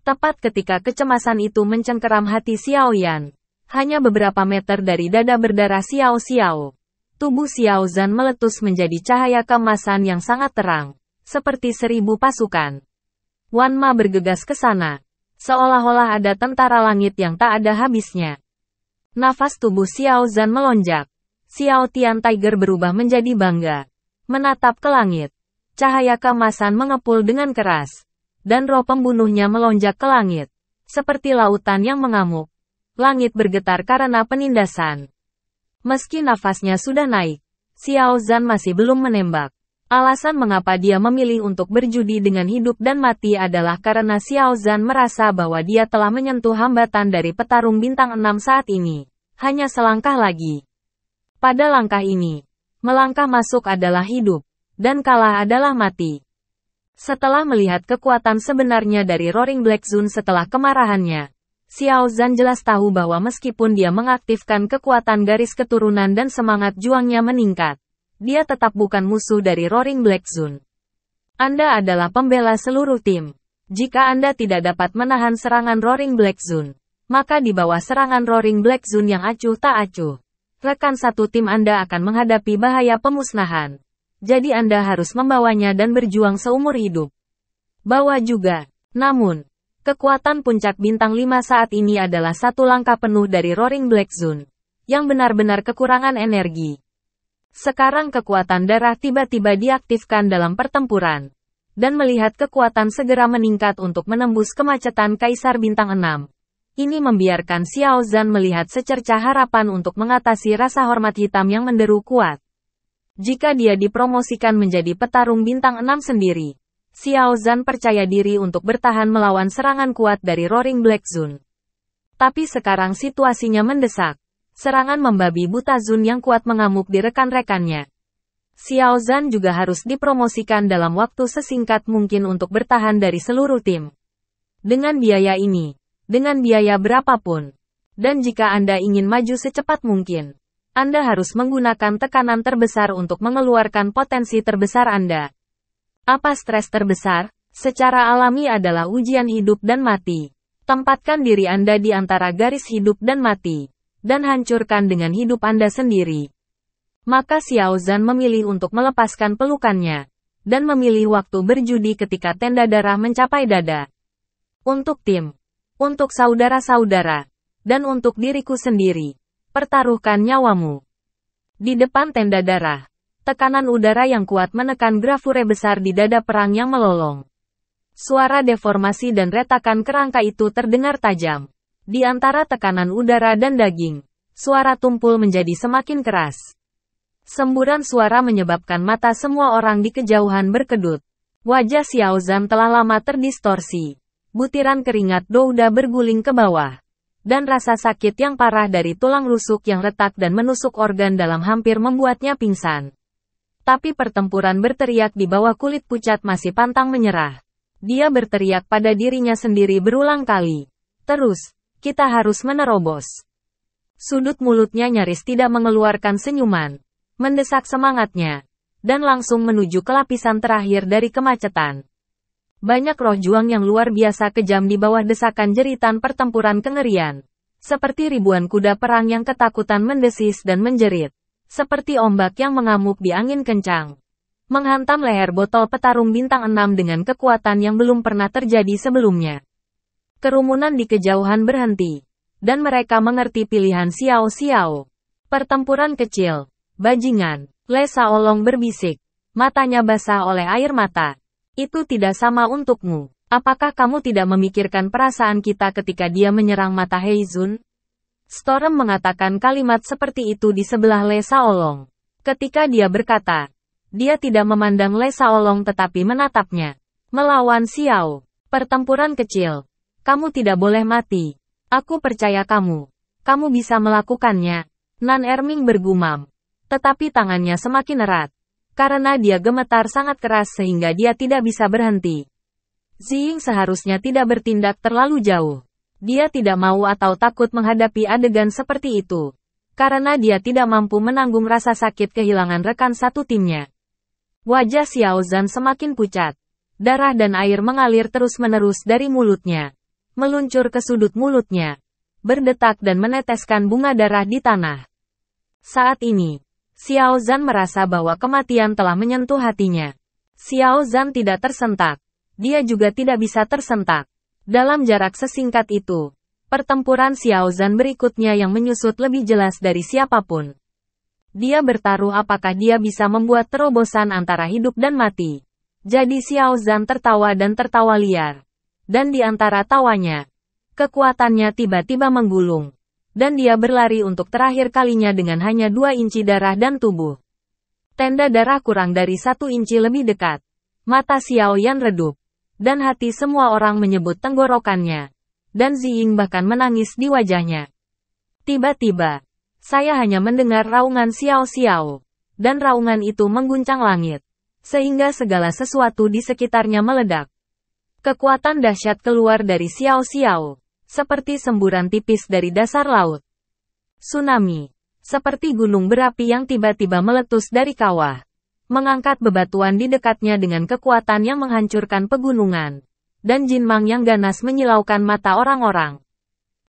Tepat ketika kecemasan itu mencengkeram hati Xiao Yan. Hanya beberapa meter dari dada berdarah Xiao Xiao. Tubuh Xiao Zhan meletus menjadi cahaya keemasan yang sangat terang. Seperti 1000 pasukan. Wan Ma bergegas ke sana. Seolah-olah ada tentara langit yang tak ada habisnya. Nafas tubuh Xiao Zhan melonjak. Xiao Tian Tiger berubah menjadi bangga. Menatap ke langit. Cahaya keemasan mengepul dengan keras. Dan roh pembunuhnya melonjak ke langit. Seperti lautan yang mengamuk. Langit bergetar karena penindasan. Meski nafasnya sudah naik, Xiao Zhan masih belum menembak. Alasan mengapa dia memilih untuk berjudi dengan hidup dan mati adalah karena Xiao Zhan merasa bahwa dia telah menyentuh hambatan dari petarung bintang 6 saat ini. Hanya selangkah lagi. Pada langkah ini, melangkah masuk adalah hidup, dan kalah adalah mati. Setelah melihat kekuatan sebenarnya dari Roaring Black Zone setelah kemarahannya, Xiao Zhan jelas tahu bahwa meskipun dia mengaktifkan kekuatan garis keturunan dan semangat juangnya meningkat, dia tetap bukan musuh dari Roaring Black Zone. Anda adalah pembela seluruh tim. Jika Anda tidak dapat menahan serangan Roaring Black Zone, maka di bawah serangan Roaring Black Zone yang acuh tak acuh, rekan satu tim Anda akan menghadapi bahaya pemusnahan. Jadi Anda harus membawanya dan berjuang seumur hidup. Bawa juga. Namun, kekuatan puncak bintang 5 saat ini adalah satu langkah penuh dari Roaring Black Zone, yang benar-benar kekurangan energi. Sekarang kekuatan darah tiba-tiba diaktifkan dalam pertempuran, dan melihat kekuatan segera meningkat untuk menembus kemacetan Kaisar Bintang 6. Ini membiarkan Xiao Zhan melihat secercah harapan untuk mengatasi rasa hormat hitam yang menderu kuat. Jika dia dipromosikan menjadi petarung bintang 6 sendiri, Xiao Zhan percaya diri untuk bertahan melawan serangan kuat dari Roaring Black Zone. Tapi sekarang situasinya mendesak. Serangan membabi buta Zone yang kuat mengamuk di rekan-rekannya. Xiao Zhan juga harus dipromosikan dalam waktu sesingkat mungkin untuk bertahan dari seluruh tim. Dengan biaya ini, dengan biaya berapapun, dan jika Anda ingin maju secepat mungkin, Anda harus menggunakan tekanan terbesar untuk mengeluarkan potensi terbesar Anda. Apa stres terbesar? Secara alami adalah ujian hidup dan mati. Tempatkan diri Anda di antara garis hidup dan mati, dan hancurkan dengan hidup Anda sendiri. Maka Xiao Zhan memilih untuk melepaskan pelukannya, dan memilih waktu berjudi ketika tenda darah mencapai dada. Untuk tim, untuk saudara-saudara, dan untuk diriku sendiri. Pertaruhkan nyawamu. Di depan tenda darah, tekanan udara yang kuat menekan grafure besar di dada perang yang melolong. Suara deformasi dan retakan kerangka itu terdengar tajam. Di antara tekanan udara dan daging, suara tumpul menjadi semakin keras. Semburan suara menyebabkan mata semua orang di kejauhan berkedut. Wajah Xiao Zhan telah lama terdistorsi. Butiran keringat douda berguling ke bawah. Dan rasa sakit yang parah dari tulang rusuk yang retak dan menusuk organ dalam hampir membuatnya pingsan. Tapi pertempuran berteriak di bawah kulit pucat masih pantang menyerah. Dia berteriak pada dirinya sendiri berulang kali. Terus, kita harus menerobos. Sudut mulutnya nyaris tidak mengeluarkan senyuman. Mendesak semangatnya. Dan langsung menuju ke lapisan terakhir dari kemacetan. Banyak roh juang yang luar biasa kejam di bawah desakan jeritan pertempuran kengerian. Seperti ribuan kuda perang yang ketakutan mendesis dan menjerit. Seperti ombak yang mengamuk di angin kencang. Menghantam leher botol petarung bintang 6 dengan kekuatan yang belum pernah terjadi sebelumnya. Kerumunan di kejauhan berhenti. Dan mereka mengerti pilihan Xiao Xiao. Pertempuran kecil. Bajingan. Le Shaolong berbisik. Matanya basah oleh air mata. Itu tidak sama untukmu. Apakah kamu tidak memikirkan perasaan kita ketika dia menyerang mata Heizun? Storm mengatakan kalimat seperti itu di sebelah Le Shaolong. Ketika dia berkata, dia tidak memandang Le Shaolong tetapi menatapnya. Melawan Xiao. Pertempuran kecil. Kamu tidak boleh mati. Aku percaya kamu. Kamu bisa melakukannya. Nan Erming bergumam. Tetapi tangannya semakin erat. Karena dia gemetar sangat keras sehingga dia tidak bisa berhenti. Ziying seharusnya tidak bertindak terlalu jauh. Dia tidak mau atau takut menghadapi adegan seperti itu. Karena dia tidak mampu menanggung rasa sakit kehilangan rekan satu timnya. Wajah Xiao Zhan semakin pucat. Darah dan air mengalir terus-menerus dari mulutnya. meluncur ke sudut mulutnya, berdetak dan meneteskan bunga darah di tanah. Saat ini, Xiao Zhan merasa bahwa kematian telah menyentuh hatinya. Xiao Zhan tidak tersentak. Dia juga tidak bisa tersentak. Dalam jarak sesingkat itu, pertempuran Xiao Zhan berikutnya yang menyusut lebih jelas dari siapapun. Dia bertaruh apakah dia bisa membuat terobosan antara hidup dan mati. Jadi Xiao Zhan tertawa dan tertawa liar. Dan di antara tawanya, kekuatannya tiba-tiba menggulung. Dan dia berlari untuk terakhir kalinya dengan hanya 2 inci darah dan tubuh. Tenda darah kurang dari 1 inci lebih dekat. Mata Xiao Yan redup. Dan hati semua orang menyebut tenggorokannya. Dan Ziying bahkan menangis di wajahnya. Tiba-tiba, saya hanya mendengar raungan Xiao-Xiao. Dan raungan itu mengguncang langit. Sehingga segala sesuatu di sekitarnya meledak. Kekuatan dahsyat keluar dari Xiao-Xiao. Seperti semburan tipis dari dasar laut. Tsunami. Seperti gunung berapi yang tiba-tiba meletus dari kawah. Mengangkat bebatuan di dekatnya dengan kekuatan yang menghancurkan pegunungan. Dan Jinmang yang ganas menyilaukan mata orang-orang.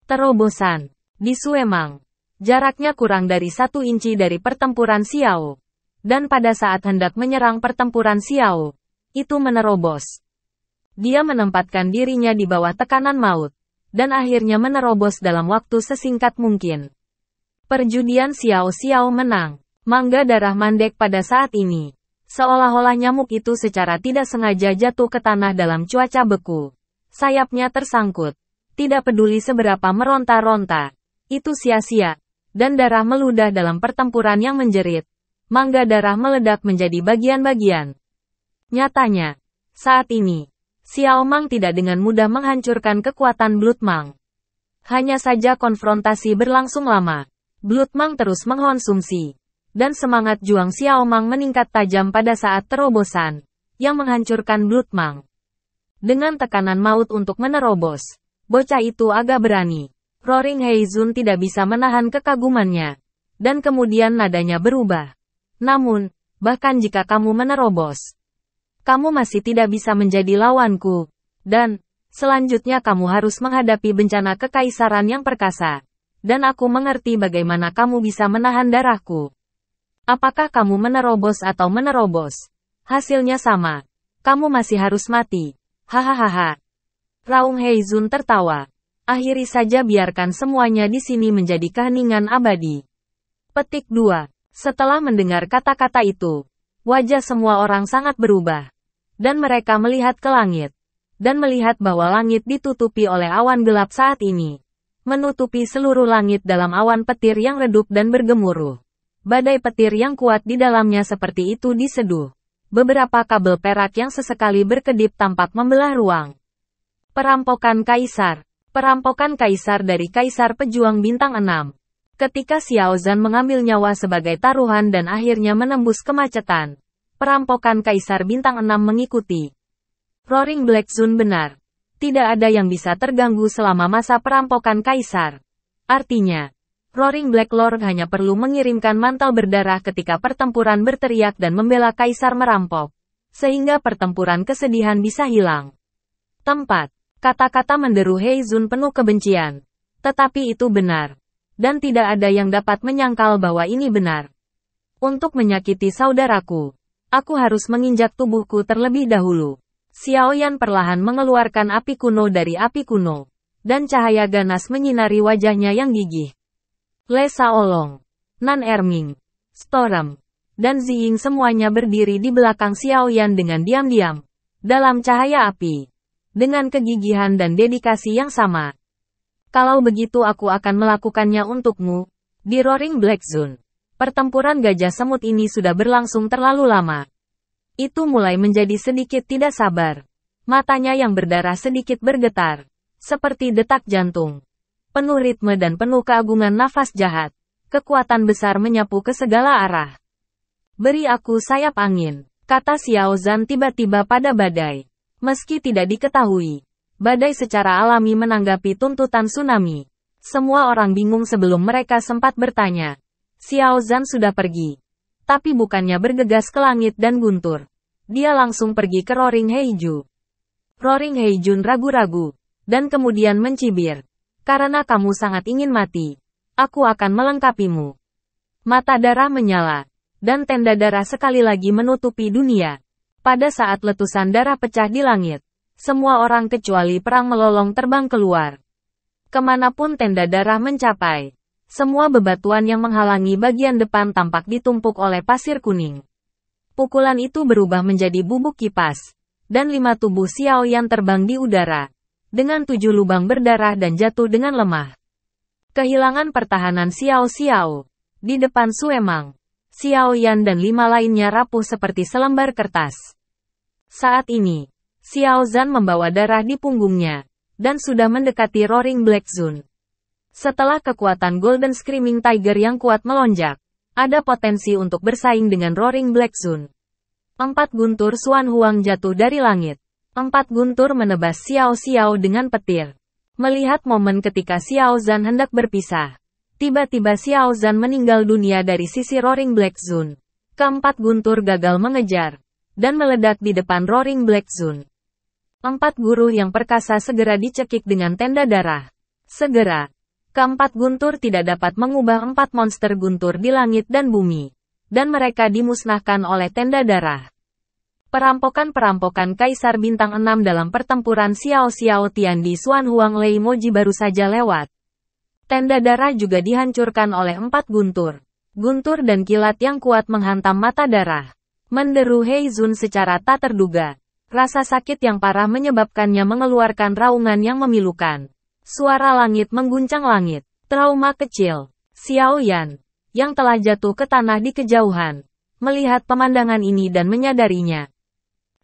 Terobosan. Di Suemang. Jaraknya kurang dari 1 inci dari pertempuran Xiao. Dan pada saat hendak menyerang pertempuran Xiao, itu menerobos. Dia menempatkan dirinya di bawah tekanan maut. Dan akhirnya menerobos dalam waktu sesingkat mungkin. Perjudian Xiao-Xiao menang. Mangga darah mandek pada saat ini. Seolah-olah nyamuk itu secara tidak sengaja jatuh ke tanah dalam cuaca beku. Sayapnya tersangkut. Tidak peduli seberapa meronta-ronta. Itu sia-sia. Dan darah meludah dalam pertempuran yang menjerit. Mangga darah meledak menjadi bagian-bagian. Nyatanya, saat ini, Xiao Mang tidak dengan mudah menghancurkan kekuatan Blood Mang. Hanya saja konfrontasi berlangsung lama. Blood Mang terus mengkonsumsi. Dan semangat juang Xiao Mang meningkat tajam pada saat terobosan, yang menghancurkan Blood Mang. Dengan tekanan maut untuk menerobos, bocah itu agak berani. Roaring Heizun tidak bisa menahan kekagumannya. Dan kemudian nadanya berubah. Namun, bahkan jika kamu menerobos, kamu masih tidak bisa menjadi lawanku. Dan, selanjutnya kamu harus menghadapi bencana kekaisaran yang perkasa. Dan aku mengerti bagaimana kamu bisa menahan darahku. Apakah kamu menerobos atau menerobos? Hasilnya sama. Kamu masih harus mati. Hahaha. Raung Heizun tertawa. Akhiri saja biarkan semuanya di sini menjadi keheningan abadi. Petik 2. Setelah mendengar kata-kata itu, wajah semua orang sangat berubah. Dan mereka melihat ke langit. Dan melihat bahwa langit ditutupi oleh awan gelap saat ini. Menutupi seluruh langit dalam awan petir yang redup dan bergemuruh. Badai petir yang kuat di dalamnya seperti itu diseduh. Beberapa kabel perak yang sesekali berkedip tampak membelah ruang. Perampokan Kaisar. Perampokan Kaisar dari Kaisar Pejuang Bintang 6. Ketika Xiao Zhan mengambil nyawa sebagai taruhan dan akhirnya menembus kemacetan, perampokan Kaisar Bintang 6 mengikuti. Roaring Black Zone benar. Tidak ada yang bisa terganggu selama masa perampokan Kaisar. Artinya, Roaring Black Lord hanya perlu mengirimkan mantel berdarah ketika pertempuran berteriak dan membela Kaisar merampok. Sehingga pertempuran kesedihan bisa hilang. Tempat. Kata-kata menderu Heizun penuh kebencian. Tetapi itu benar. Dan tidak ada yang dapat menyangkal bahwa ini benar. Untuk menyakiti saudaraku, aku harus menginjak tubuhku terlebih dahulu. Xiao Yan perlahan mengeluarkan api kuno dari api kuno. Dan cahaya ganas menyinari wajahnya yang gigih. Le Shaolong, Nan Erming, Storm, dan Ziying semuanya berdiri di belakang Xiao Yan dengan diam-diam. Dalam cahaya api. Dengan kegigihan dan dedikasi yang sama. Kalau begitu aku akan melakukannya untukmu. Di Roaring Black Zone. Pertempuran gajah semut ini sudah berlangsung terlalu lama. Itu mulai menjadi sedikit tidak sabar. Matanya yang berdarah sedikit bergetar. Seperti detak jantung. Penuh ritme dan penuh keagungan nafas jahat. Kekuatan besar menyapu ke segala arah. Beri aku sayap angin, kata Xiao Zhan tiba-tiba pada badai. Meski tidak diketahui, badai secara alami menanggapi tuntutan tsunami. Semua orang bingung sebelum mereka sempat bertanya. Xiao Zhan sudah pergi. Tapi bukannya bergegas ke langit dan guntur. Dia langsung pergi ke Roaring Heiju. Roaring Heijun ragu-ragu. dan kemudian mencibir. Karena kamu sangat ingin mati, aku akan melengkapimu. Mata darah menyala, dan tenda darah sekali lagi menutupi dunia. Pada saat letusan darah pecah di langit, semua orang kecuali perang melolong terbang keluar. Kemanapun tenda darah mencapai, semua bebatuan yang menghalangi bagian depan tampak ditumpuk oleh pasir kuning. Pukulan itu berubah menjadi bubuk kipas, dan 5 tubuh Xiao Yan terbang di udara, dengan 7 lubang berdarah dan jatuh dengan lemah. Kehilangan pertahanan Xiao. Di depan Suemang, Xiao Yan dan 5 lainnya rapuh seperti selembar kertas. Saat ini, Xiao Zhan membawa darah di punggungnya, dan sudah mendekati Roaring Black Zone. Setelah kekuatan Golden Screaming Tiger yang kuat melonjak, ada potensi untuk bersaing dengan Roaring Black Zone. 4 guntur Xuan Huang jatuh dari langit. 4 guntur menebas Xiao dengan petir. Melihat momen ketika Xiao Zhan hendak berpisah, tiba-tiba Xiao Zhan meninggal dunia dari sisi Roaring Black Zone. Keempat guntur gagal mengejar, dan meledak di depan Roaring Black Zone. 4 guru yang perkasa segera dicekik dengan tenda darah. Segera, keempat guntur tidak dapat mengubah 4 monster guntur di langit dan bumi, dan mereka dimusnahkan oleh tenda darah. Perampokan Kaisar Bintang 6 dalam pertempuran Xiao Tian di Xuan Huang Lei Moji baru saja lewat. Tenda darah juga dihancurkan oleh 4 guntur. Guntur dan kilat yang kuat menghantam mata darah. Menderu Heizun secara tak terduga. Rasa sakit yang parah menyebabkannya mengeluarkan raungan yang memilukan. Suara langit mengguncang langit. Trauma kecil. Xiao Yan, yang telah jatuh ke tanah di kejauhan, melihat pemandangan ini dan menyadarinya.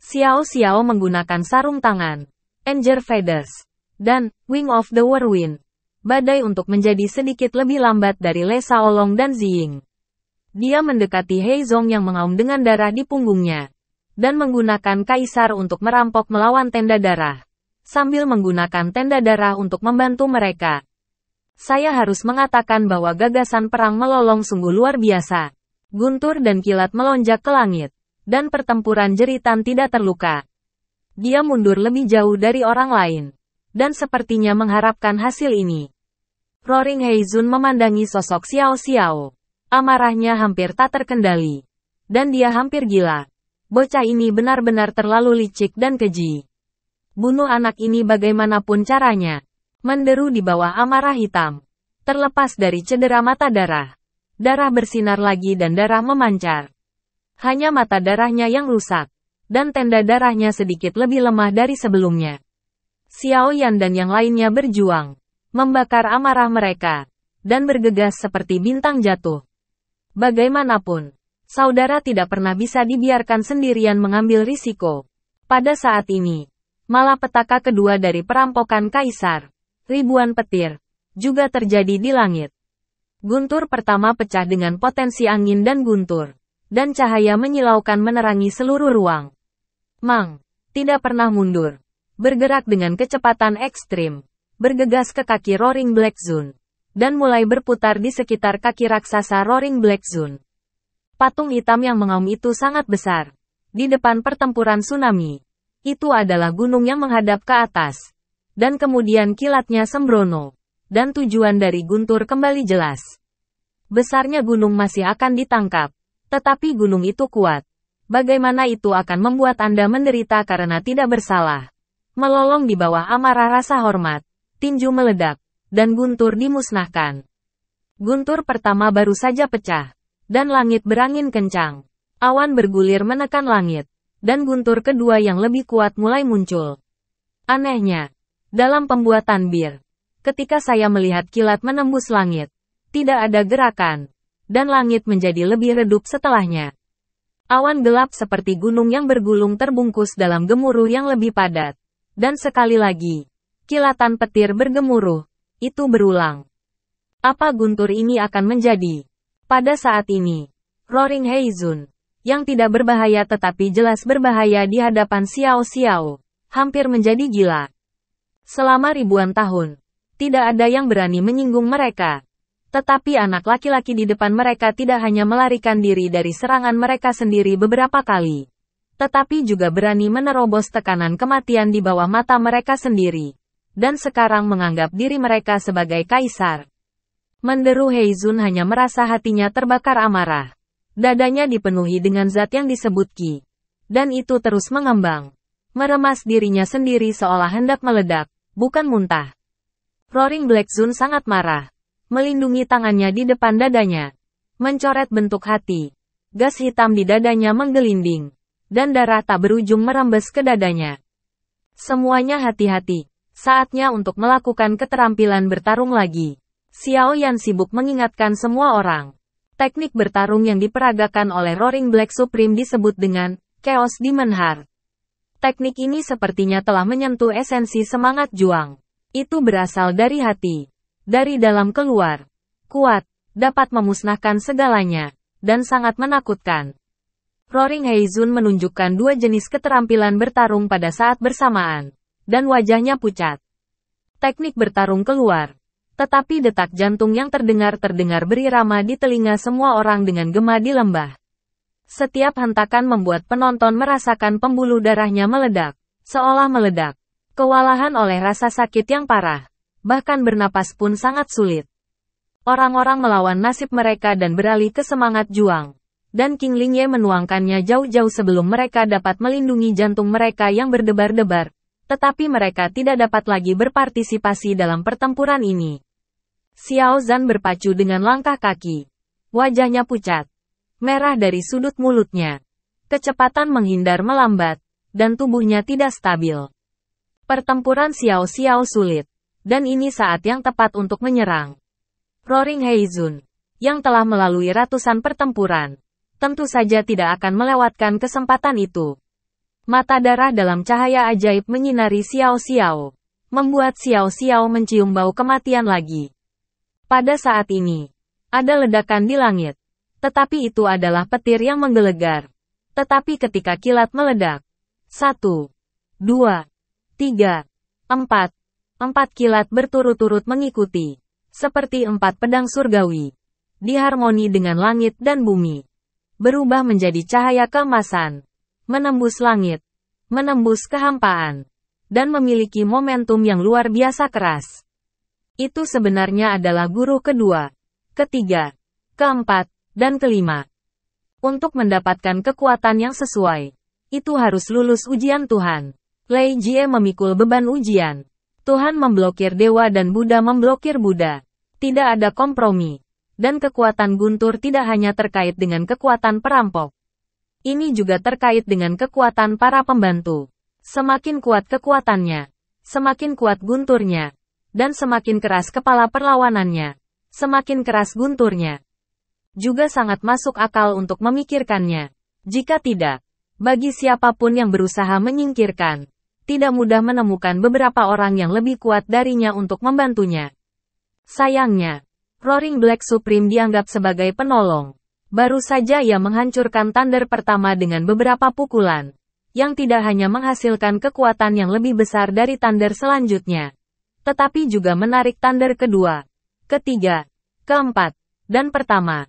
Xiao menggunakan sarung tangan, Anger Feathers, dan Wing of the Whirlwind, badai untuk menjadi sedikit lebih lambat dari Le Shaolong dan Ziying. Dia mendekati Heizong yang mengaum dengan darah di punggungnya, dan menggunakan Kaisar untuk merampok melawan tenda darah, sambil menggunakan tenda darah untuk membantu mereka. Saya harus mengatakan bahwa gagasan perang melolong sungguh luar biasa. Guntur dan kilat melonjak ke langit, dan pertempuran jeritan tidak terluka. Dia mundur lebih jauh dari orang lain, dan sepertinya mengharapkan hasil ini. Roaring Heizun memandangi sosok Xiao. Amarahnya hampir tak terkendali, dan dia hampir gila. Bocah ini benar-benar terlalu licik dan keji. Bunuh anak ini bagaimanapun caranya. Menderu di bawah amarah hitam. Terlepas dari cedera mata darah. Darah bersinar lagi dan darah memancar. Hanya mata darahnya yang rusak, dan tenda darahnya sedikit lebih lemah dari sebelumnya. Xiao Yan dan yang lainnya berjuang, membakar amarah mereka, dan bergegas seperti bintang jatuh. Bagaimanapun, saudara tidak pernah bisa dibiarkan sendirian mengambil risiko. Pada saat ini, malapetaka kedua dari perampokan Kaisar, ribuan petir, juga terjadi di langit. Guntur pertama pecah dengan potensi angin dan guntur, dan cahaya menyilaukan menerangi seluruh ruang. Mang, tidak pernah mundur, bergerak dengan kecepatan ekstrim, bergegas ke kaki Roaring Black Zone, dan mulai berputar di sekitar kaki raksasa Roaring Black Zone. Patung hitam yang mengaum itu sangat besar. Di depan pertempuran tsunami, itu adalah gunung yang menghadap ke atas, dan kemudian kilatnya sembrono, dan tujuan dari guntur kembali jelas. Besarnya gunung masih akan ditangkap. Tetapi gunung itu kuat. Bagaimana itu akan membuat Anda menderita karena tidak bersalah? Melolong di bawah amarah rasa hormat, tinju meledak, dan guntur dimusnahkan. Guntur pertama baru saja pecah, dan langit berangin kencang. Awan bergulir menekan langit, dan guntur kedua yang lebih kuat mulai muncul. Anehnya, dalam pembuatan bir, ketika saya melihat kilat menembus langit, tidak ada gerakan. Dan langit menjadi lebih redup setelahnya. Awan gelap seperti gunung yang bergulung terbungkus dalam gemuruh yang lebih padat. Dan sekali lagi, kilatan petir bergemuruh. Itu berulang. Apa guntur ini akan menjadi? Pada saat ini, Roaring Heizun, yang tidak berbahaya tetapi jelas berbahaya di hadapan Xiao, hampir menjadi gila. Selama ribuan tahun, tidak ada yang berani menyinggung mereka. Tetapi anak laki-laki di depan mereka tidak hanya melarikan diri dari serangan mereka sendiri beberapa kali, tetapi juga berani menerobos tekanan kematian di bawah mata mereka sendiri. dan sekarang menganggap diri mereka sebagai kaisar. Menderu Heizun hanya merasa hatinya terbakar amarah. Dadanya dipenuhi dengan zat yang disebut Qi. Dan itu terus mengembang. Meremas dirinya sendiri seolah hendak meledak, bukan muntah. Roaring Black Sun sangat marah. Melindungi tangannya di depan dadanya. Mencoret bentuk hati. Gas hitam di dadanya menggelinding. Dan darah tak berujung merembes ke dadanya. Semuanya hati-hati. Saatnya untuk melakukan keterampilan bertarung lagi. Xiao Yan sibuk mengingatkan semua orang. Teknik bertarung yang diperagakan oleh Roaring Black Supreme disebut dengan Chaos Demon Heart. Teknik ini sepertinya telah menyentuh esensi semangat juang. Itu berasal dari hati. Dari dalam keluar. Kuat, dapat memusnahkan segalanya, dan sangat menakutkan. Roaring Heizun menunjukkan dua jenis keterampilan bertarung pada saat bersamaan. Dan wajahnya pucat. Teknik bertarung keluar. Tetapi detak jantung yang terdengar berirama di telinga semua orang dengan gema di lembah. Setiap hentakan membuat penonton merasakan pembuluh darahnya meledak, seolah meledak. Kewalahan oleh rasa sakit yang parah. Bahkan bernapas pun sangat sulit. Orang-orang melawan nasib mereka dan beralih ke semangat juang. Dan King Lingye menuangkannya jauh-jauh sebelum mereka dapat melindungi jantung mereka yang berdebar-debar. Tetapi mereka tidak dapat lagi berpartisipasi dalam pertempuran ini. Xiao Zhan berpacu dengan langkah kaki. Wajahnya pucat. Merah dari sudut mulutnya. Kecepatan menghindar melambat. Dan tubuhnya tidak stabil. Pertempuran Xiao sulit. Dan ini saat yang tepat untuk menyerang. Roaring Heizun. Yang telah melalui ratusan pertempuran. Tentu saja tidak akan melewatkan kesempatan itu. Mata darah dalam cahaya ajaib menyinari Xiao. Membuat Xiao mencium bau kematian lagi. Pada saat ini, ada ledakan di langit. Tetapi itu adalah petir yang menggelegar. Tetapi ketika kilat meledak. 1, 2, 3, 4. 4 kilat berturut-turut mengikuti. Seperti 4 pedang surgawi. Diharmoni dengan langit dan bumi. Berubah menjadi cahaya keemasan. Menembus langit. Menembus kehampaan. Dan memiliki momentum yang luar biasa keras. Itu sebenarnya adalah guru kedua, ketiga, keempat, dan kelima. Untuk mendapatkan kekuatan yang sesuai, itu harus lulus ujian Tuhan. Lei Jie memikul beban ujian. Tuhan memblokir dewa dan Buddha memblokir Buddha. Tidak ada kompromi. Dan kekuatan Guntur tidak hanya terkait dengan kekuatan perampok. Ini juga terkait dengan kekuatan para pembantu. Semakin kuat kekuatannya, semakin kuat Gunturnya. Dan semakin keras kepala perlawanannya, semakin keras Gunturnya. Juga sangat masuk akal untuk memikirkannya. Jika tidak, bagi siapapun yang berusaha menyingkirkan, tidak mudah menemukan beberapa orang yang lebih kuat darinya untuk membantunya. Sayangnya, Roaring Black Supreme dianggap sebagai penolong. Baru saja ia menghancurkan Thunder pertama dengan beberapa pukulan, yang tidak hanya menghasilkan kekuatan yang lebih besar dari Thunder selanjutnya, tetapi juga menarik Thunder kedua, ketiga, keempat, dan pertama.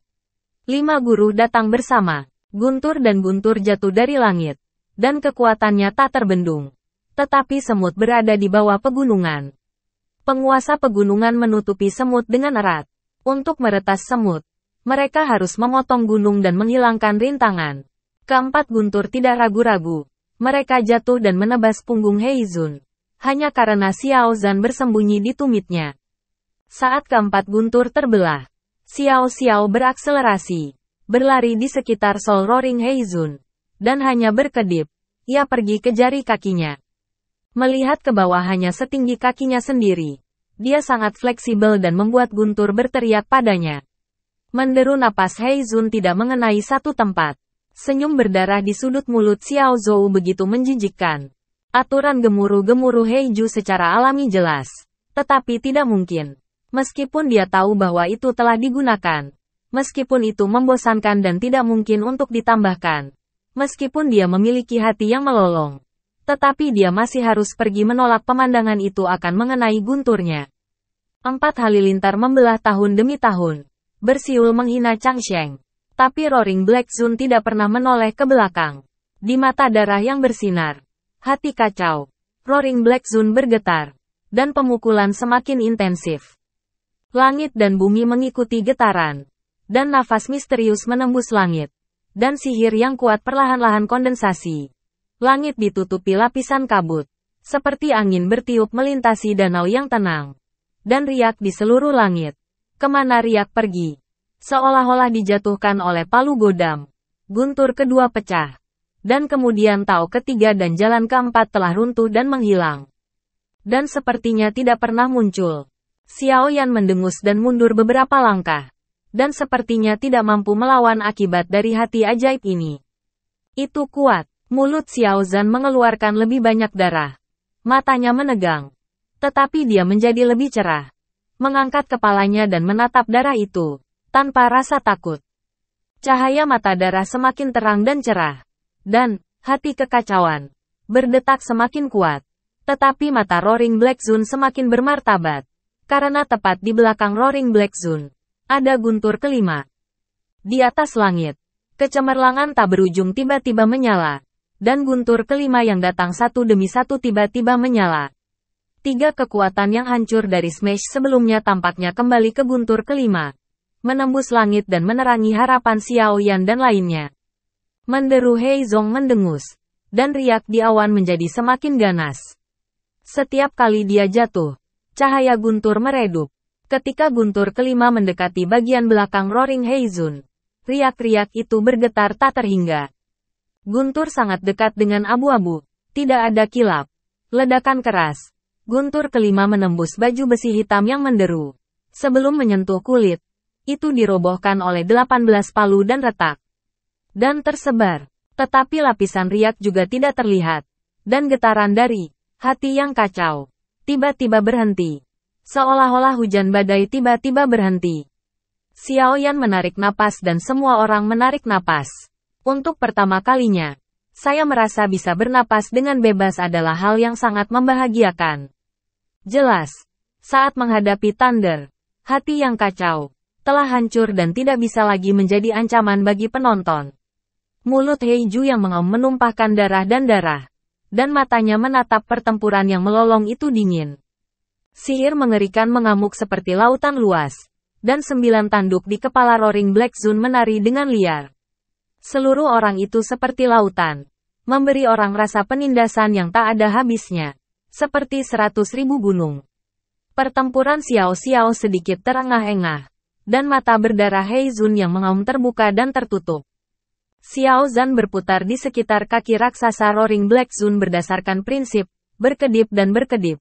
5 guru datang bersama. Guntur dan Guntur jatuh dari langit. Dan kekuatannya tak terbendung. Tetapi semut berada di bawah pegunungan. Penguasa pegunungan menutupi semut dengan erat. Untuk meretas semut, mereka harus memotong gunung dan menghilangkan rintangan. Keempat Guntur tidak ragu-ragu. Mereka jatuh dan menebas punggung Heizun. Hanya karena Xiao Zhan bersembunyi di tumitnya. Saat keempat Guntur terbelah, Xiao berakselerasi, berlari di sekitar Soul Roaring Heizun, dan hanya berkedip, ia pergi ke jari kakinya. Melihat ke bawah hanya setinggi kakinya sendiri, dia sangat fleksibel dan membuat Guntur berteriak padanya. Menderu napas Heizun tidak mengenai satu tempat. Senyum berdarah di sudut mulut Xiao Zhou begitu menjijikkan. Aturan gemuruh-gemuruh Heiju secara alami jelas. Tetapi tidak mungkin. Meskipun dia tahu bahwa itu telah digunakan. Meskipun itu membosankan dan tidak mungkin untuk ditambahkan. Meskipun dia memiliki hati yang melolong. Tetapi dia masih harus pergi menolak pemandangan itu akan mengenai gunturnya. 4 halilintar membelah tahun demi tahun. Bersiul menghina Changsheng. Tapi Roaring Black Sun tidak pernah menoleh ke belakang. Di mata darah yang bersinar. Hati kacau. Roaring Black Sun bergetar. dan pemukulan semakin intensif. Langit dan bumi mengikuti getaran, dan nafas misterius menembus langit, dan sihir yang kuat perlahan-lahan kondensasi. Langit ditutupi lapisan kabut, seperti angin bertiup melintasi danau yang tenang. Dan riak di seluruh langit. Kemana riak pergi? Seolah-olah dijatuhkan oleh palu godam. Guntur kedua pecah. Dan kemudian Tao ketiga dan jalan keempat telah runtuh dan menghilang. Dan sepertinya tidak pernah muncul. Xiao Yan mendengus dan mundur beberapa langkah. Dan sepertinya tidak mampu melawan akibat dari hati ajaib ini. Itu kuat. Mulut Xiao Zhan mengeluarkan lebih banyak darah. Matanya menegang. Tetapi dia menjadi lebih cerah. Mengangkat kepalanya dan menatap darah itu. Tanpa rasa takut. Cahaya mata darah semakin terang dan cerah. Dan, hati kekacauan. Berdetak semakin kuat. Tetapi mata Roaring Black Zone semakin bermartabat. Karena tepat di belakang Roaring Black Zone, ada guntur kelima. Di atas langit, kecemerlangan tak berujung tiba-tiba menyala. Dan guntur kelima yang datang satu demi satu tiba-tiba menyala. 3 kekuatan yang hancur dari Smash sebelumnya tampaknya kembali ke guntur kelima. Menembus langit dan menerangi harapan Xiao Yan dan lainnya. Menderu Heizong mendengus. Dan riak di awan menjadi semakin ganas. Setiap kali dia jatuh, cahaya guntur meredup. Ketika guntur kelima mendekati bagian belakang Roaring Heizun, riak-riak itu bergetar tak terhingga. Guntur sangat dekat dengan abu-abu. Tidak ada kilap. Ledakan keras. Guntur kelima menembus baju besi hitam yang menderu. Sebelum menyentuh kulit, itu dirobohkan oleh 18 palu dan retak. Dan tersebar. Tetapi lapisan riak juga tidak terlihat. Dan getaran dari hati yang kacau tiba-tiba berhenti. Seolah-olah hujan badai tiba-tiba berhenti. Xiao Yan menarik napas dan semua orang menarik napas. Untuk pertama kalinya, saya merasa bisa bernapas dengan bebas adalah hal yang sangat membahagiakan. Jelas, saat menghadapi Thunder, hati yang kacau telah hancur dan tidak bisa lagi menjadi ancaman bagi penonton. Mulut Heiju yang mengaum menumpahkan darah, dan matanya menatap pertempuran yang melolong itu dingin. Sihir mengerikan mengamuk seperti lautan luas, dan 9 tanduk di kepala Roaring Black Zone menari dengan liar. Seluruh orang itu seperti lautan, memberi orang rasa penindasan yang tak ada habisnya, seperti 100.000 gunung. Pertempuran Xiao sedikit terengah-engah, dan mata berdarah Heizun yang mengaum terbuka dan tertutup. Xiao Zhan berputar di sekitar kaki raksasa Roaring Black Zone berdasarkan prinsip, berkedip dan berkedip.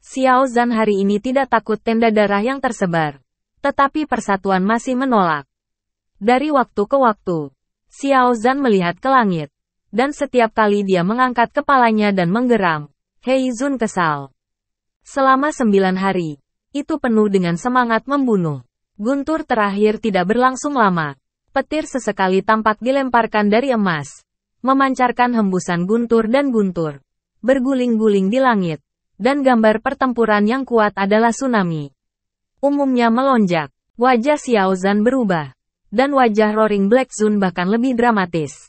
Xiao Zhan hari ini tidak takut tenda darah yang tersebar. Tetapi persatuan masih menolak. Dari waktu ke waktu, Xiao Zhan melihat ke langit. Dan setiap kali dia mengangkat kepalanya dan menggeram, Heizun kesal. Selama 9 hari, itu penuh dengan semangat membunuh. Guntur terakhir tidak berlangsung lama. Petir sesekali tampak dilemparkan dari emas. Memancarkan hembusan guntur dan guntur. Berguling-guling di langit. Dan gambar pertempuran yang kuat adalah tsunami. Umumnya melonjak. Wajah Xiao Zhan berubah. Dan wajah Roaring Black Zone bahkan lebih dramatis.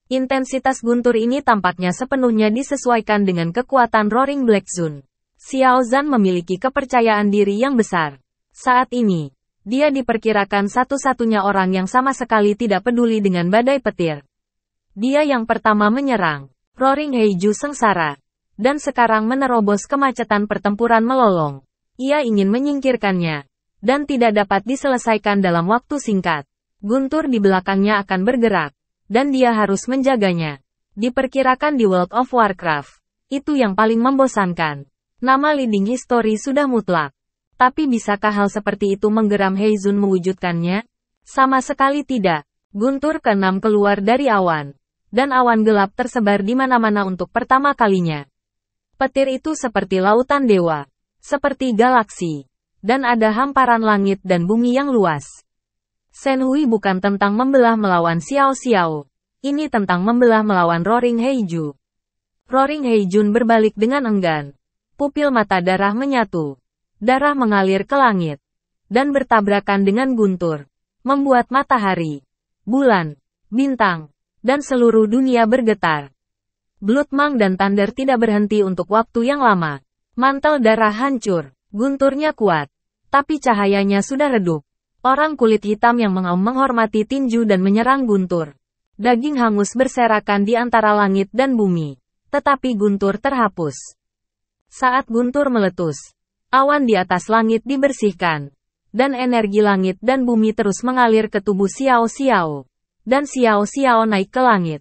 Intensitas guntur ini tampaknya sepenuhnya disesuaikan dengan kekuatan Roaring Black Zone. Xiao Zhan memiliki kepercayaan diri yang besar. Saat ini, dia diperkirakan satu-satunya orang yang sama sekali tidak peduli dengan badai petir. Dia yang pertama menyerang. Roaring Heiju sengsara. Dan sekarang menerobos kemacetan pertempuran melolong. Ia ingin menyingkirkannya. Dan tidak dapat diselesaikan dalam waktu singkat. Guntur di belakangnya akan bergerak. Dan dia harus menjaganya. Diperkirakan di World of Warcraft. Itu yang paling membosankan. Nama leading history sudah mutlak. Tapi bisakah hal seperti itu menggeram Heizun mewujudkannya? Sama sekali tidak. Guntur ke-6 keluar dari awan. Dan awan gelap tersebar di mana-mana untuk pertama kalinya. Petir itu seperti lautan dewa. Seperti galaksi. Dan ada hamparan langit dan bumi yang luas. Shenhui bukan tentang membelah melawan Xiao Xiao. Ini tentang membelah melawan Roaring Heiju. Roaring Heijun berbalik dengan enggan. Pupil mata darah menyatu. Darah mengalir ke langit. Dan bertabrakan dengan guntur. Membuat matahari, bulan, bintang, dan seluruh dunia bergetar. Bloodmonk dan Thunder tidak berhenti untuk waktu yang lama. Mantel darah hancur. Gunturnya kuat. Tapi cahayanya sudah redup. Orang kulit hitam yang mengaum menghormati tinju dan menyerang Guntur. Daging hangus berserakan di antara langit dan bumi. Tetapi Guntur terhapus. Saat Guntur meletus, awan di atas langit dibersihkan. Dan energi langit dan bumi terus mengalir ke tubuh Xiao Xiao. Dan Xiao Xiao naik ke langit.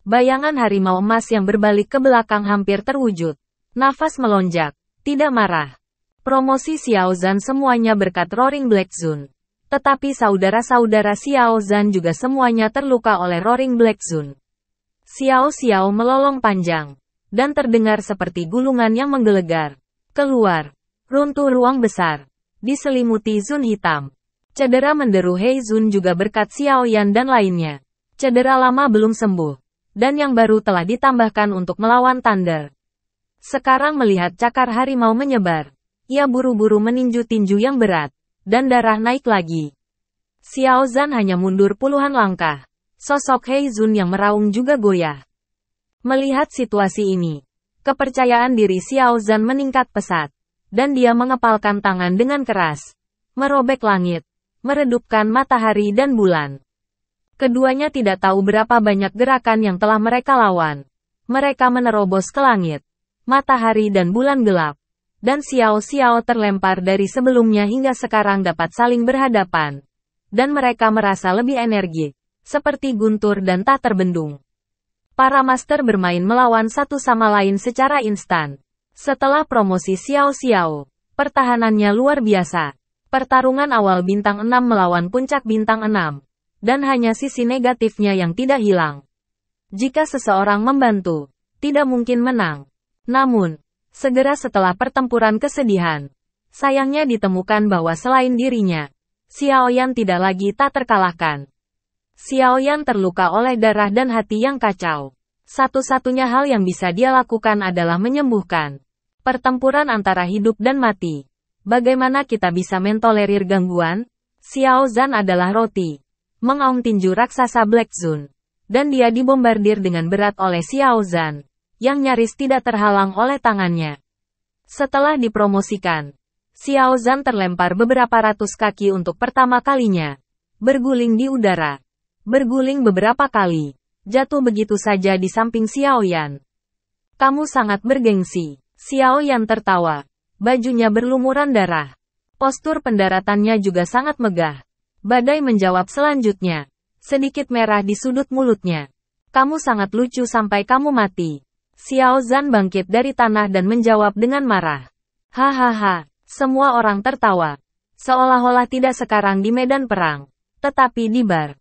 Bayangan harimau emas yang berbalik ke belakang hampir terwujud. Nafas melonjak. Tidak marah. Promosi Xiao Zhan semuanya berkat Roaring Black Zone. Tetapi saudara-saudara Xiao Zhan juga semuanya terluka oleh Roaring Black Zone. Xiao Xiao melolong panjang. Dan terdengar seperti gulungan yang menggelegar. Keluar. Runtuh ruang besar. Diselimuti Zun hitam. Cedera menderu Hei Zun juga berkat Xiao Yan dan lainnya. Cedera lama belum sembuh. Dan yang baru telah ditambahkan untuk melawan Thunder. Sekarang melihat cakar harimau menyebar. Ia buru-buru meninju tinju yang berat. Dan darah naik lagi. Xiao Zhan hanya mundur puluhan langkah. Sosok Hei Zun yang meraung juga goyah. Melihat situasi ini, kepercayaan diri Xiao Zhan meningkat pesat. Dan dia mengepalkan tangan dengan keras. Merobek langit. Meredupkan matahari dan bulan. Keduanya tidak tahu berapa banyak gerakan yang telah mereka lawan. Mereka menerobos ke langit. Matahari dan bulan gelap. Dan Xiao Xiao terlempar dari sebelumnya hingga sekarang dapat saling berhadapan. Dan mereka merasa lebih energi. Seperti Guntur dan tak terbendung. Para master bermain melawan satu sama lain secara instan. Setelah promosi Xiao Xiao, pertahanannya luar biasa. Pertarungan awal bintang 6 melawan puncak bintang 6. Dan hanya sisi negatifnya yang tidak hilang. Jika seseorang membantu, tidak mungkin menang. Namun, segera setelah pertempuran kesedihan, sayangnya ditemukan bahwa selain dirinya, Xiao Yan tidak lagi tak terkalahkan. Xiao Yan terluka oleh darah dan hati yang kacau. Satu-satunya hal yang bisa dia lakukan adalah menyembuhkan. Pertempuran antara hidup dan mati. Bagaimana kita bisa mentolerir gangguan? Xiao Zhan adalah roti. Mengaum tinju raksasa Black Zone. Dan dia dibombardir dengan berat oleh Xiao Zhan. Yang nyaris tidak terhalang oleh tangannya. Setelah dipromosikan, Xiao Zhan terlempar beberapa ratus kaki untuk pertama kalinya. Berguling di udara. Berguling beberapa kali. Jatuh begitu saja di samping Xiao Yan. Kamu sangat bergengsi. Xiao Yan tertawa. Bajunya berlumuran darah. Postur pendaratannya juga sangat megah. Badai menjawab selanjutnya. Sedikit merah di sudut mulutnya. Kamu sangat lucu sampai kamu mati. Xiao Zhan bangkit dari tanah dan menjawab dengan marah. Hahaha, semua orang tertawa. Seolah-olah tidak sekarang di medan perang, tetapi di bar.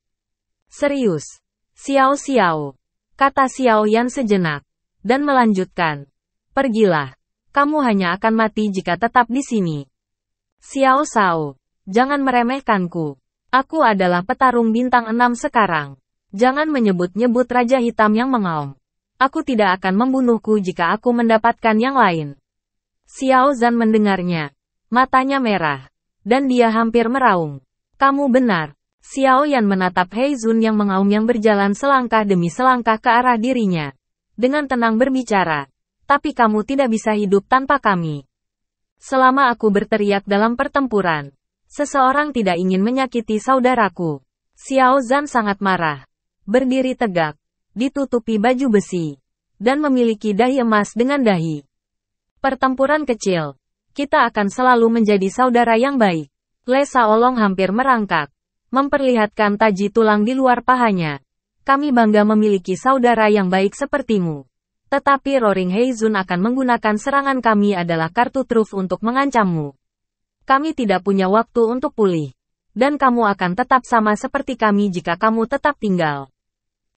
Serius, Xiao Xiao, kata Xiao Yan sejenak, dan melanjutkan. Pergilah, kamu hanya akan mati jika tetap di sini. Xiao Xiao, jangan meremehkanku. Aku adalah petarung bintang 6 sekarang. Jangan menyebut-nyebut Raja Hitam yang mengaum. Aku tidak akan membunuhku jika aku mendapatkan yang lain. Xiao Zhan mendengarnya. Matanya merah. Dan dia hampir meraung. Kamu benar. Xiao Yan menatap Hei Zun yang mengaum yang berjalan selangkah demi selangkah ke arah dirinya. Dengan tenang berbicara. Tapi kamu tidak bisa hidup tanpa kami. Selama aku berteriak dalam pertempuran. Seseorang tidak ingin menyakiti saudaraku. Xiao Zhan sangat marah. Berdiri tegak. Ditutupi baju besi, dan memiliki dahi emas dengan dahi. Pertempuran kecil. Kita akan selalu menjadi saudara yang baik. Le Shaolong hampir merangkak, memperlihatkan taji tulang di luar pahanya. Kami bangga memiliki saudara yang baik sepertimu. Tetapi Roaring Hei Zun akan menggunakan serangan kami adalah kartu truf untuk mengancammu. Kami tidak punya waktu untuk pulih. Dan kamu akan tetap sama seperti kami jika kamu tetap tinggal.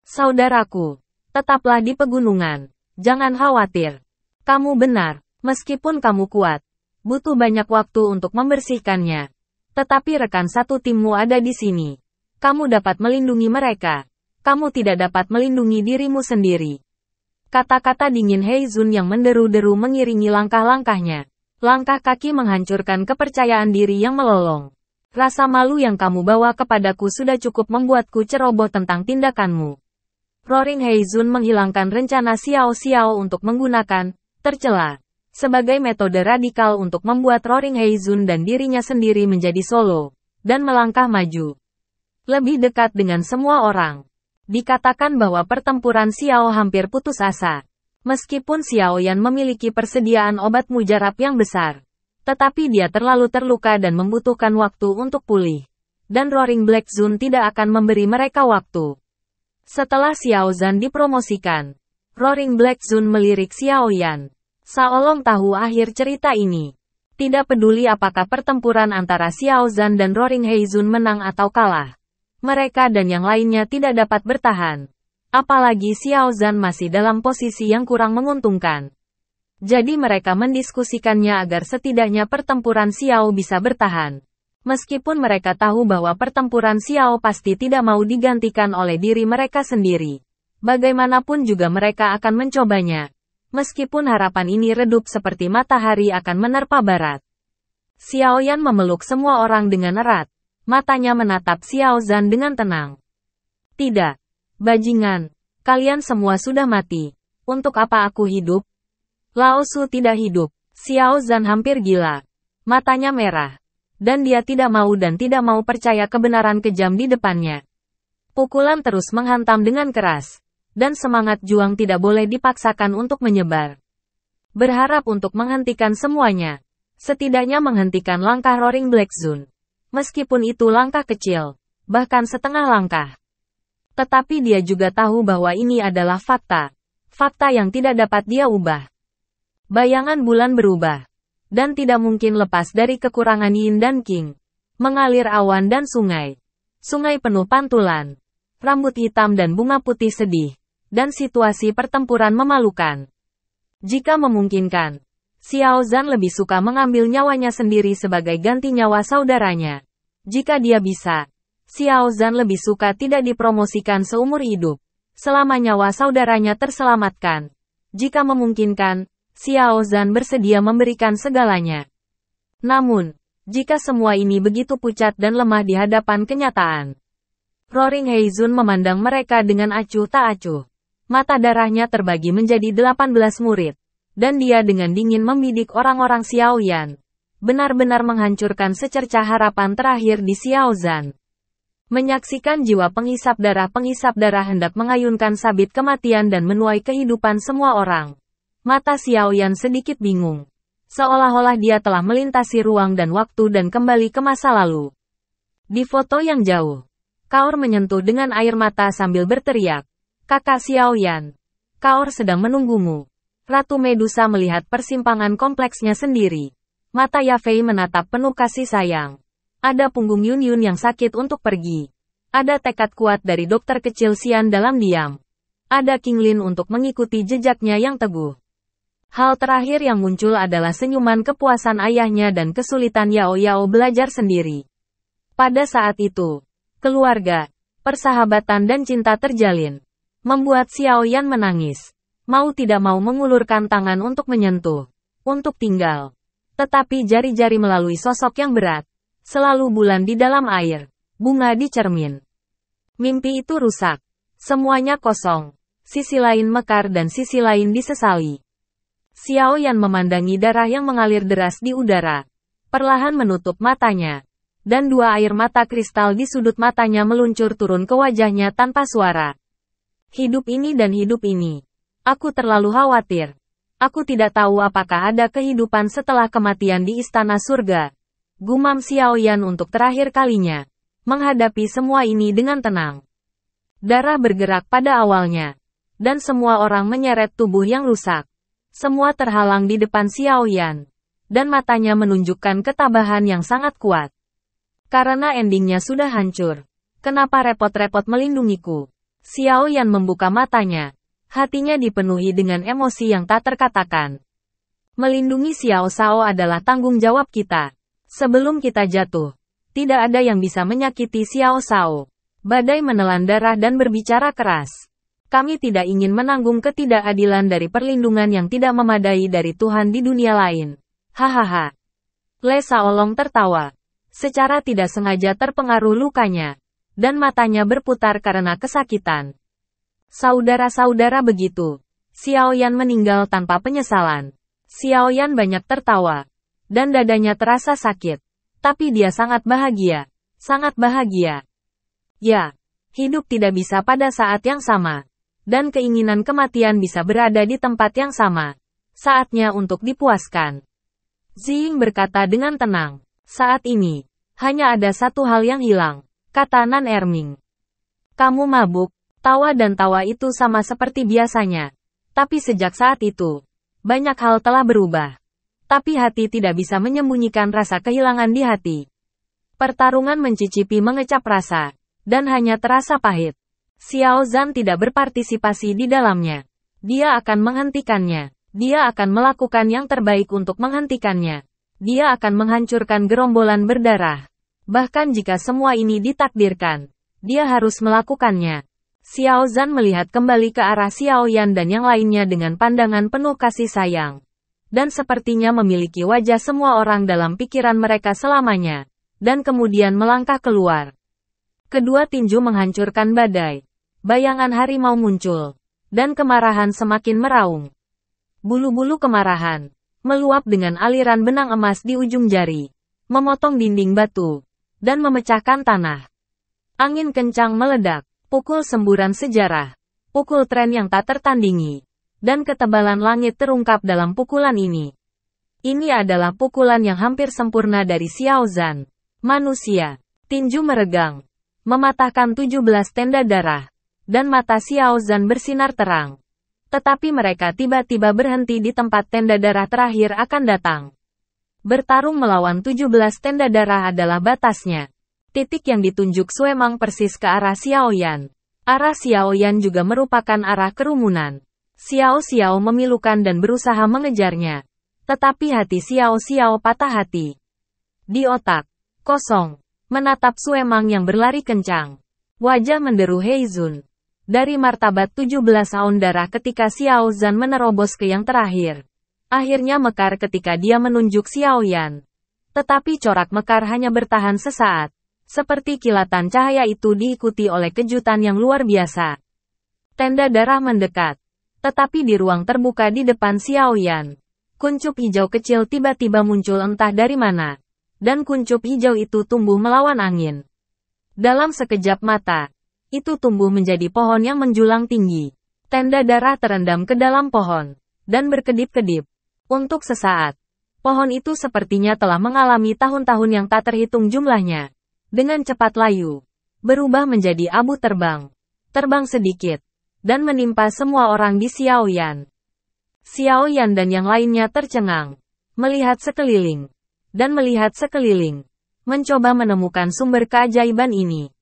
Saudaraku, tetaplah di pegunungan. Jangan khawatir. Kamu benar, meskipun kamu kuat. Butuh banyak waktu untuk membersihkannya. Tetapi rekan satu timmu ada di sini. Kamu dapat melindungi mereka. Kamu tidak dapat melindungi dirimu sendiri. Kata-kata dingin Hei Zun yang menderu-deru mengiringi langkah-langkahnya. Langkah kaki menghancurkan kepercayaan diri yang melolong. Rasa malu yang kamu bawa kepadaku sudah cukup membuatku ceroboh tentang tindakanmu. Roaring Hei Zun menghilangkan rencana Xiao Xiao untuk menggunakan tercela. sebagai metode radikal untuk membuat Roaring Heizun dan dirinya sendiri menjadi solo, dan melangkah maju. Lebih dekat dengan semua orang. Dikatakan bahwa pertempuran Xiao hampir putus asa. Meskipun Xiao Yan memiliki persediaan obat mujarab yang besar, tetapi dia terlalu terluka dan membutuhkan waktu untuk pulih. Dan Roaring Black Zone tidak akan memberi mereka waktu. Setelah Xiao Zhan dipromosikan, Roaring Black Zone melirik Xiao Yan. Saolong tahu akhir cerita ini. Tidak peduli apakah pertempuran antara Xiao Zhan dan Roaring Heizun menang atau kalah. Mereka dan yang lainnya tidak dapat bertahan. Apalagi Xiao Zhan masih dalam posisi yang kurang menguntungkan. Jadi mereka mendiskusikannya agar setidaknya pertempuran Xiao bisa bertahan. Meskipun mereka tahu bahwa pertempuran Xiao pasti tidak mau digantikan oleh diri mereka sendiri. Bagaimanapun juga mereka akan mencobanya. Meskipun harapan ini redup seperti matahari akan menerpa barat. Xiao Yan memeluk semua orang dengan erat. Matanya menatap Xiao Zhan dengan tenang. Tidak. Bajingan. Kalian semua sudah mati. Untuk apa aku hidup? Lao Su tidak hidup. Xiao Zhan hampir gila. Matanya merah. Dan dia tidak mau percaya kebenaran kejam di depannya. Pukulan terus menghantam dengan keras. Dan semangat juang tidak boleh dipaksakan untuk menyebar. Berharap untuk menghentikan semuanya. Setidaknya menghentikan langkah Roaring Black Zone. Meskipun itu langkah kecil. Bahkan setengah langkah. Tetapi dia juga tahu bahwa ini adalah fakta. Fakta yang tidak dapat dia ubah. Bayangan bulan berubah. Dan tidak mungkin lepas dari kekurangan Yin dan Qing. Mengalir awan dan sungai. Sungai penuh pantulan. Rambut hitam dan bunga putih sedih. Dan situasi pertempuran memalukan. Jika memungkinkan, Xiao Zhan lebih suka mengambil nyawanya sendiri sebagai ganti nyawa saudaranya. Jika dia bisa, Xiao Zhan lebih suka tidak dipromosikan seumur hidup. Selama nyawa saudaranya terselamatkan. Jika memungkinkan, Xiao Zhan bersedia memberikan segalanya. Namun, jika semua ini begitu pucat dan lemah di hadapan kenyataan. Roaring Heizun memandang mereka dengan acuh tak acuh. Mata darahnya terbagi menjadi 18 murid. Dan dia dengan dingin membidik orang-orang Xiao Yan. Benar-benar menghancurkan secercah harapan terakhir di Xiao Zhan. Menyaksikan jiwa penghisap darah hendak mengayunkan sabit kematian dan menuai kehidupan semua orang. Mata Xiao Yan sedikit bingung. Seolah-olah dia telah melintasi ruang dan waktu dan kembali ke masa lalu. Di foto yang jauh, Kaor menyentuh dengan air mata sambil berteriak. Kakak Xiao Yan. Kaor sedang menunggumu. Ratu Medusa melihat persimpangan kompleksnya sendiri. Mata Yafei menatap penuh kasih sayang. Ada punggung Yun Yun yang sakit untuk pergi. Ada tekad kuat dari dokter kecil Xian dalam diam. Ada King Lin untuk mengikuti jejaknya yang teguh. Hal terakhir yang muncul adalah senyuman kepuasan ayahnya dan kesulitan Yao Yao belajar sendiri. Pada saat itu, keluarga, persahabatan dan cinta terjalin. Membuat Xiao Yan menangis. Mau tidak mau mengulurkan tangan untuk menyentuh. Untuk tinggal. Tetapi jari-jari melalui sosok yang berat. Selalu bulan di dalam air. Bunga di cermin. Mimpi itu rusak. Semuanya kosong. Sisi lain mekar dan sisi lain disesali. Xiao Yan memandangi darah yang mengalir deras di udara. Perlahan menutup matanya. Dan dua air mata kristal di sudut matanya meluncur turun ke wajahnya tanpa suara. Hidup ini dan hidup ini. Aku terlalu khawatir. Aku tidak tahu apakah ada kehidupan setelah kematian di istana surga. Gumam Xiao Yan untuk terakhir kalinya. Menghadapi semua ini dengan tenang. Darah bergerak pada awalnya. Dan semua orang menyeret tubuh yang rusak. Semua terhalang di depan Xiao Yan. Dan matanya menunjukkan ketabahan yang sangat kuat. Karena endingnya sudah hancur. Kenapa repot-repot melindungiku? Xiao Yan membuka matanya. Hatinya dipenuhi dengan emosi yang tak terkatakan. Melindungi Xiao Shao adalah tanggung jawab kita. Sebelum kita jatuh, tidak ada yang bisa menyakiti Xiao Shao. Badai menelan darah dan berbicara keras. Kami tidak ingin menanggung ketidakadilan dari perlindungan yang tidak memadai dari Tuhan di dunia lain. Hahaha. Le Shaolong tertawa. Secara tidak sengaja terpengaruh lukanya. Dan matanya berputar karena kesakitan. Saudara-saudara begitu. Xiao Yan meninggal tanpa penyesalan. Xiao Yan banyak tertawa. Dan dadanya terasa sakit. Tapi dia sangat bahagia. Sangat bahagia. Ya, hidup tidak bisa pada saat yang sama. Dan keinginan kematian bisa berada di tempat yang sama. Saatnya untuk dipuaskan. Ziying berkata dengan tenang. Saat ini, hanya ada satu hal yang hilang, kata Nan Erming. Kamu mabuk. Tawa dan tawa itu sama seperti biasanya. Tapi sejak saat itu, banyak hal telah berubah. Tapi hati tidak bisa menyembunyikan rasa kehilangan di hati. Pertarungan mencicipi mengecap rasa, dan hanya terasa pahit. Xiao Zhan tidak berpartisipasi di dalamnya. Dia akan menghentikannya. Dia akan melakukan yang terbaik untuk menghentikannya. Dia akan menghancurkan gerombolan berdarah. Bahkan jika semua ini ditakdirkan, dia harus melakukannya. Xiao Zhan melihat kembali ke arah Xiao Yan dan yang lainnya dengan pandangan penuh kasih sayang. Dan sepertinya memiliki wajah semua orang dalam pikiran mereka selamanya. Dan kemudian melangkah keluar. Kedua tinju menghancurkan badai. Bayangan harimau muncul. Dan kemarahan semakin meraung. Bulu-bulu kemarahan meluap dengan aliran benang emas di ujung jari, memotong dinding batu, dan memecahkan tanah. Angin kencang meledak, pukul semburan sejarah, pukul tren yang tak tertandingi, dan ketebalan langit terungkap dalam pukulan ini. Ini adalah pukulan yang hampir sempurna dari Xiao Zhan. Manusia, tinju meregang, mematahkan 17 tenda darah, dan mata Xiao Zhan bersinar terang. Tetapi mereka tiba-tiba berhenti di tempat tenda darah terakhir akan datang. Bertarung melawan 17 tenda darah adalah batasnya. Titik yang ditunjuk Suemang persis ke arah Xiao Yan. Arah Xiao Yan juga merupakan arah kerumunan. Xiao Xiao memilukan dan berusaha mengejarnya. Tetapi hati Xiao Xiao patah hati. Di otak, kosong, menatap Suemang yang berlari kencang. Wajah menderu Heizun. Dari martabat 17 aun darah ketika Xiao Zhan menerobos ke yang terakhir. Akhirnya mekar ketika dia menunjuk Xiao Yan. Tetapi corak mekar hanya bertahan sesaat. Seperti kilatan cahaya itu diikuti oleh kejutan yang luar biasa. Tenda darah mendekat. Tetapi di ruang terbuka di depan Xiao Yan, kuncup hijau kecil tiba-tiba muncul entah dari mana. Dan kuncup hijau itu tumbuh melawan angin. Dalam sekejap mata, itu tumbuh menjadi pohon yang menjulang tinggi. Tenda darah terendam ke dalam pohon, dan berkedip-kedip. Untuk sesaat, pohon itu sepertinya telah mengalami tahun-tahun yang tak terhitung jumlahnya. Dengan cepat layu, berubah menjadi abu terbang. Terbang sedikit, dan menimpa semua orang di Xiao Yan. Xiao Yan dan yang lainnya tercengang, melihat sekeliling, dan melihat sekeliling, mencoba menemukan sumber keajaiban ini.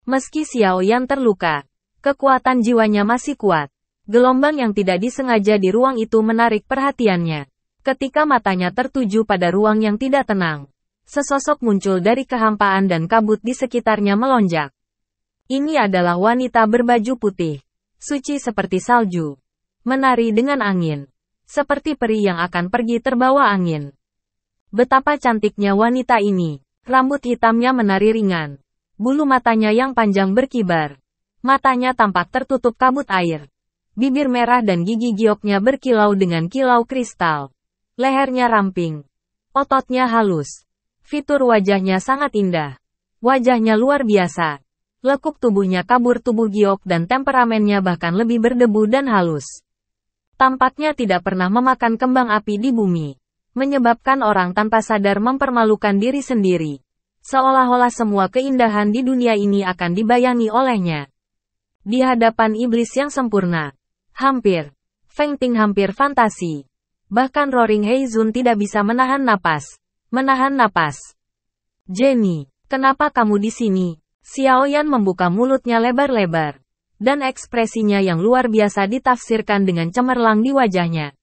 Meski Xiao Yan terluka, kekuatan jiwanya masih kuat. Gelombang yang tidak disengaja di ruang itu menarik perhatiannya. Ketika matanya tertuju pada ruang yang tidak tenang, sesosok muncul dari kehampaan dan kabut di sekitarnya melonjak. Ini adalah wanita berbaju putih, suci seperti salju, menari dengan angin, seperti peri yang akan pergi terbawa angin. Betapa cantiknya wanita ini, rambut hitamnya menari ringan. Bulu matanya yang panjang berkibar. Matanya tampak tertutup kabut air. Bibir merah dan gigi gioknya berkilau dengan kilau kristal. Lehernya ramping. Ototnya halus. Fitur wajahnya sangat indah. Wajahnya luar biasa. Lekuk tubuhnya kabur tubuh giok dan temperamennya bahkan lebih berdebu dan halus. Tampaknya tidak pernah memakan kembang api di bumi. Menyebabkan orang tanpa sadar mempermalukan diri sendiri. Seolah-olah semua keindahan di dunia ini akan dibayangi olehnya. Di hadapan iblis yang sempurna. Hampir. Feng Ting hampir fantasi. Bahkan Roaring Heizun tidak bisa menahan napas. Menahan napas. Jenny, kenapa kamu di sini? Xiao Yan membuka mulutnya lebar-lebar. Dan ekspresinya yang luar biasa ditafsirkan dengan cemerlang di wajahnya.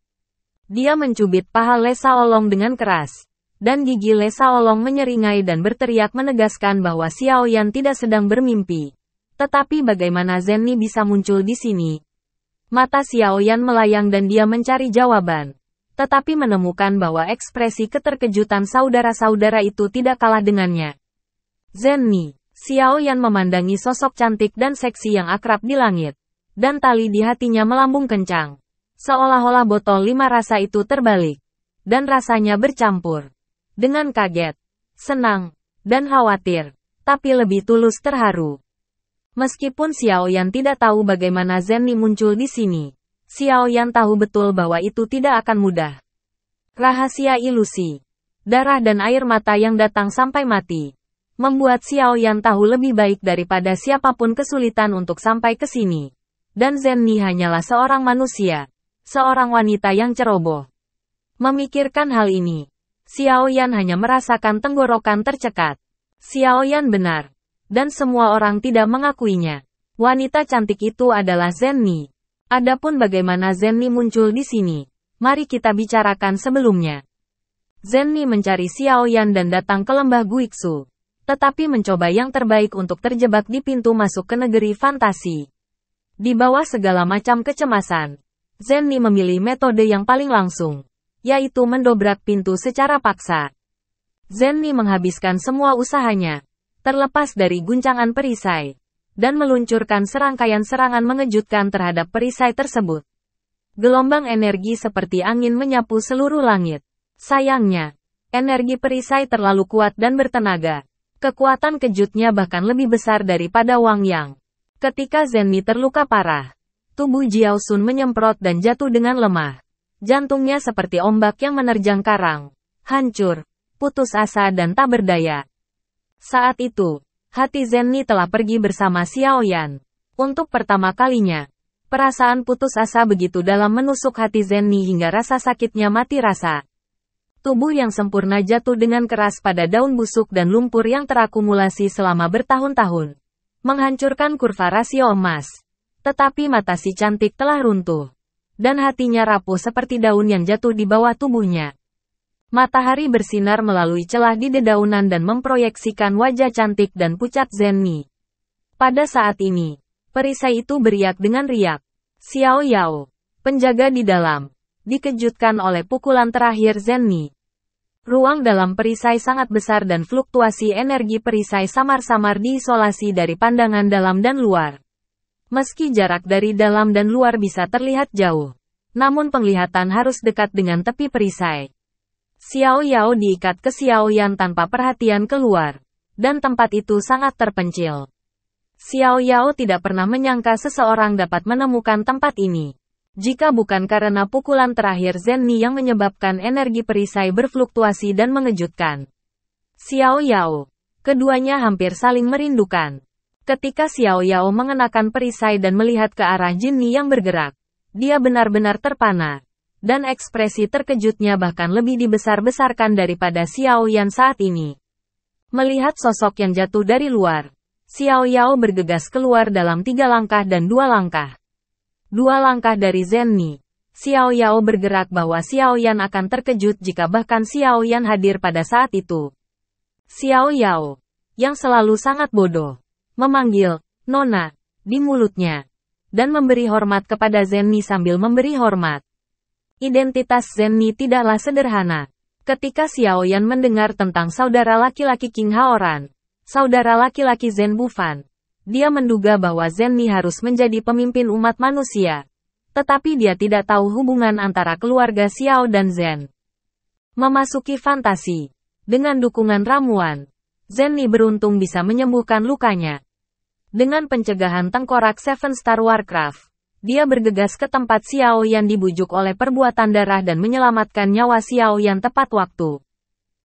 Dia mencubit paha Lesa Olong dengan keras. Dan gigi Lesa Olong menyeringai dan berteriak menegaskan bahwa Xiao Yan tidak sedang bermimpi. Tetapi bagaimana Zenny bisa muncul di sini? Mata Xiao Yan melayang dan dia mencari jawaban. Tetapi menemukan bahwa ekspresi keterkejutan saudara-saudara itu tidak kalah dengannya. Zenny, Xiao Yan memandangi sosok cantik dan seksi yang akrab di langit. Dan tali di hatinya melambung kencang. Seolah-olah botol 5 rasa itu terbalik. Dan rasanya bercampur. Dengan kaget, senang, dan khawatir. Tapi lebih tulus terharu. Meskipun Xiao Yan tidak tahu bagaimana Zenni muncul di sini, Xiao Yan tahu betul bahwa itu tidak akan mudah. Rahasia ilusi, darah dan air mata yang datang sampai mati, membuat Xiao Yan tahu lebih baik daripada siapapun kesulitan untuk sampai ke sini. Dan Zenni hanyalah seorang manusia, seorang wanita yang ceroboh. Memikirkan hal ini, Xiao Yan hanya merasakan tenggorokan tercekat. Xiao Yan benar. Dan semua orang tidak mengakuinya. Wanita cantik itu adalah Zenni. Adapun bagaimana Zenni muncul di sini, mari kita bicarakan sebelumnya. Zenni mencari Xiao Yan dan datang ke lembah Guixu. Tetapi mencoba yang terbaik untuk terjebak di pintu masuk ke negeri fantasi. Di bawah segala macam kecemasan, Zenni memilih metode yang paling langsung, yaitu mendobrak pintu secara paksa. Zenni menghabiskan semua usahanya, terlepas dari guncangan perisai, dan meluncurkan serangkaian serangan mengejutkan terhadap perisai tersebut. Gelombang energi seperti angin menyapu seluruh langit. Sayangnya, energi perisai terlalu kuat dan bertenaga. Kekuatan kejutnya bahkan lebih besar daripada Wang Yang. Ketika Zenni terluka parah, tubuh Jiao Sun menyemprot dan jatuh dengan lemah. Jantungnya seperti ombak yang menerjang karang. Hancur, putus asa dan tak berdaya. Saat itu, hati Zenni telah pergi bersama Xiao Yan. Untuk pertama kalinya, perasaan putus asa begitu dalam menusuk hati Zenni hingga rasa sakitnya mati rasa. Tubuh yang sempurna jatuh dengan keras pada daun busuk dan lumpur yang terakumulasi selama bertahun-tahun. Menghancurkan kurva rasio emas. Tetapi mata si cantik telah runtuh. Dan hatinya rapuh seperti daun yang jatuh di bawah tubuhnya. Matahari bersinar melalui celah di dedaunan dan memproyeksikan wajah cantik dan pucat Zenni. Pada saat ini, perisai itu beriak dengan riak. Xiao Yao, penjaga di dalam, dikejutkan oleh pukulan terakhir Zenni. Ruang dalam perisai sangat besar dan fluktuasi energi perisai samar-samar diisolasi dari pandangan dalam dan luar. Meski jarak dari dalam dan luar bisa terlihat jauh, namun penglihatan harus dekat dengan tepi perisai. Xiao Yao diikat ke Xiao Yan tanpa perhatian keluar, dan tempat itu sangat terpencil. Xiao Yao tidak pernah menyangka seseorang dapat menemukan tempat ini. Jika bukan karena pukulan terakhir Zenni yang menyebabkan energi perisai berfluktuasi dan mengejutkan. Xiao Yao, keduanya hampir saling merindukan. Ketika Xiao Yao mengenakan perisai dan melihat ke arah Jinni yang bergerak, dia benar-benar terpana. Dan ekspresi terkejutnya bahkan lebih dibesar-besarkan daripada Xiao Yan saat ini. Melihat sosok yang jatuh dari luar, Xiao Yao bergegas keluar dalam 3 langkah dan 2 langkah. 2 langkah dari Zenni, Xiao Yao bergerak bahwa Xiao Yan akan terkejut jika bahkan Xiao Yan hadir pada saat itu. Xiao Yao, yang selalu sangat bodoh, memanggil, Nona, di mulutnya, dan memberi hormat kepada Zenni sambil memberi hormat. Identitas Zenni tidaklah sederhana. Ketika Xiao Yan mendengar tentang saudara laki-laki King Haoran, saudara laki-laki Zen Bufan, dia menduga bahwa Zenni harus menjadi pemimpin umat manusia. Tetapi dia tidak tahu hubungan antara keluarga Xiao dan Zen. Memasuki fantasi. Dengan dukungan ramuan, Zenni beruntung bisa menyembuhkan lukanya. Dengan pencegahan tengkorak Seven Star Warcraft, dia bergegas ke tempat Xiao Yan dibujuk oleh perbuatan darah dan menyelamatkan nyawa Xiao Yan tepat waktu.